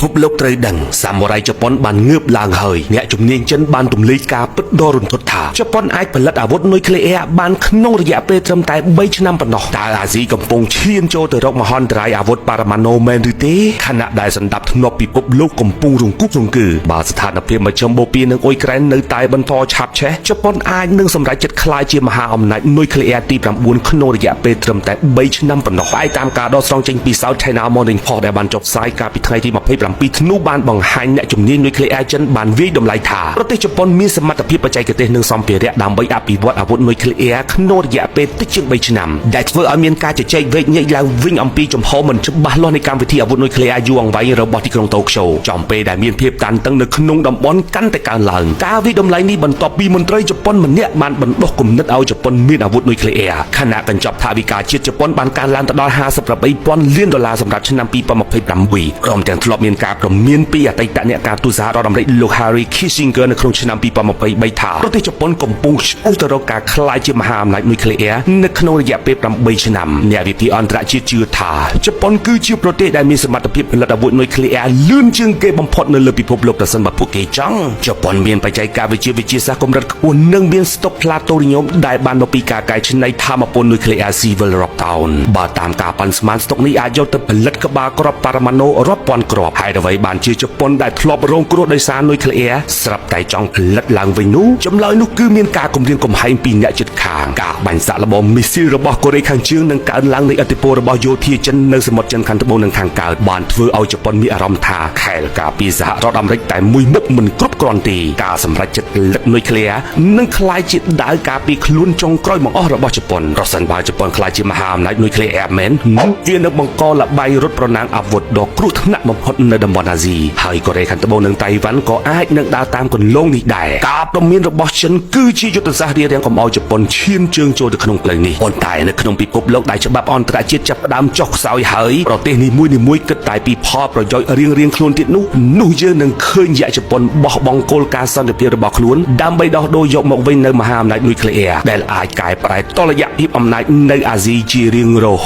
ភពលោកត្រូវដឹងសាមូរ៉ៃជប៉ុនបានងើបឡើងហើយអ្នកជំនាញចិនបានទម្លាយការពិតដ៏រន្ធត់ថាជប៉ុនអាចផលិតអាវុធនុយក្លេអ៊ែរបានក្នុងរយៈពេលត្រឹមតែ3ឆ្នាំប៉ុណ្ណោះតើអាស៊ីកំពុងឈានចូលទៅរកមហន្តរាយអាវុធបរមាណូមែនឬទេខណៈដែលសន្តិភាពធ្នាប់ពិភពលោកកំពុងរង្គោះរង្គើបើស្ថានភាពមជ្ឈមបូព៌ានិងអ៊ុយក្រែននៅតែបន្តឆាប់ឆេះជប៉ុនអាចនឹងសម្រេចចិត្តក្លាយជាមហាអំណាចនុយក្លេអ៊ែរទី9ក្នុងរយៈពេលត្រឹមតែ3ឆ្នាំប៉ុណ្ណោះហើយតាមការដកស្រង់ចេញពី South China Morning Post ដែលបានចុះផ្សាយកាលពីថ្ងៃទី27ធ្នូបានបង្ហាញអ្នកជំនាញនុយក្លេអ៊ែរចិនបានវាយតម្លៃថាប្រទេសជប៉ុនមានសមត្ថភាពបច្ចេកទេសនិងសម្ភារៈដើម្បីអភិវឌ្ឍអាវុធនុយក្លេអ៊ែរក្នុងរយៈពេលតិចជាង3ឆ្នាំដែលធ្វើឲ្យមានការជជែកវែកញែកឡើងវិញអំពីចំហមិនច្បាស់លាស់នៃកម្មវិធីអាវុធនុយក្លេអ៊ែរយូរអង្វែងរបស់ទីក្រុងតូក្យូចំពេលដែលមានភាពតានតឹងនៅក្នុងតំបន់កាន់តែកើនឡើងការវាយតម្លៃនេះបន្ទាប់ពីមន្ត្រីជប៉ុនម្នាក់បានបណ្ដុះគំនិតឲ្យជប៉ុនមានអាវុធនុយក្លេអ៊ែរខណៈកញ្ចប់ថវិកាជាតិជប៉ុនបានកើនឡើងទៅដល់$58,000 លានសម្រាប់ឆ្នាំ2026ព្រមទាំងធ្លាប់មានការព្រមានពីអតីតអ្នកការទូតសហរដ្ឋអាមេរិកលោក Harry Kissinger នៅក្នុងឆ្នាំ2023ថាប្រទេសជប៉ុនកំពុងឆ្ពោះទៅរកការក្លាយជាមហាអំណាចនុយក្លេអ៊ែរនៅក្នុងរយៈពេល8ឆ្នាំអ្នកវិភាគអន្តរជាតិជឿថាជប៉ុនគឺជាប្រទេសដែលមានសមត្ថភាពផលិតអាវុធនុយក្លេអ៊ែរលឿនជាងគេបំផុតនៅលើពិភពលោកប្រសិនបើពួកគេចង់ជប៉ុនមានបច្ចេកវិទ្យាវិទ្យាសាស្ត្រកម្រិតខ្ពស់និងមានស្តុកផ្លាតូរីញ៉ូមដែលបានមកពីការកែច្នៃថាមពលនុយក្លេអ៊ែរស៊ីវិលរាប់តោនបើតាមការប៉ាន់ស្មានស្តុកនេះអាចយកទៅផលិតក្បាលគ្រាប់បរមាណូរាប់ពាន់គ្រាប់ហើយអ្វីបានជាជប៉ុនដែលធ្លាប់រងគ្រោះដោយសារនុយក្លេអ៊ែរស្រាប់តែចង់ផលិតឡើងវិញនោះចម្លើយនោះគឺមានការគំរាមកំហែងពីអ្នកជិតខាងការបាញ់សាក់លបងមីស៊ីលរបស់កូរ៉េខាងជើងនិងកើនឡើងនៃឥទ្ធិពលរបស់យោធាចិននៅសមុទ្រចិនខាងត្បូងនិងខាងកើតបានធ្វើឲ្យជប៉ុនមានអារម្មណ៍ថាខែលការពីសហរដ្ឋអាមេរិកតែមួយមុខមិនគ្រប់គ្រាន់ទេការសម្រេចចិត្តផលិតនុយក្លេអ៊ែរនឹងក្លាយជាដាវការពីខ្លួនចុងក្រោយបង្អស់របស់ជប៉ុនប្រសិនបើជប៉ុនក្លាយជាមហាអំណាចនុយក្លេអ៊ែរមែននោះវានឹងបង្កលបាយរត់ប្រណាំងអាវុធដ៏គ្រោះថ្នាក់បំផុតនៅតំបន់អាស៊ីហើយកូរ៉េខាងត្បូងនិងតៃវ៉ាន់ក៏អាចនឹងដើរតាមគន្លងនេះដែរការព្រមានរបស់ចិនគឺជាយុទ្ធសាស្ត្ររារាំងកុំឲ្យជប៉ុនឈានជើងចូលទៅក្នុងផ្លូវនេះប៉ុន្តែនៅក្នុងពិភពលោកដែលច្បាប់អន្តរជាតិចាប់ផ្ដើមចុះខ្សោយហើយប្រទេសនីមួយៗគិតតែពីផលប្រយោជន៍រៀងៗខ្លួនទៀតនោះយើងនឹងឃើញយៈជប៉ុនបោះបង់គោលការណ៍សន្តិភាពរបស់ខ្លួនដើម្បីដោះដូរយកមកវិញនៅមហាអំណាចនុយក្លេអ៊ែរដែលអាចកែប្រែតុល្យភាពអំណាចនៅអាស៊ីជារៀងរហ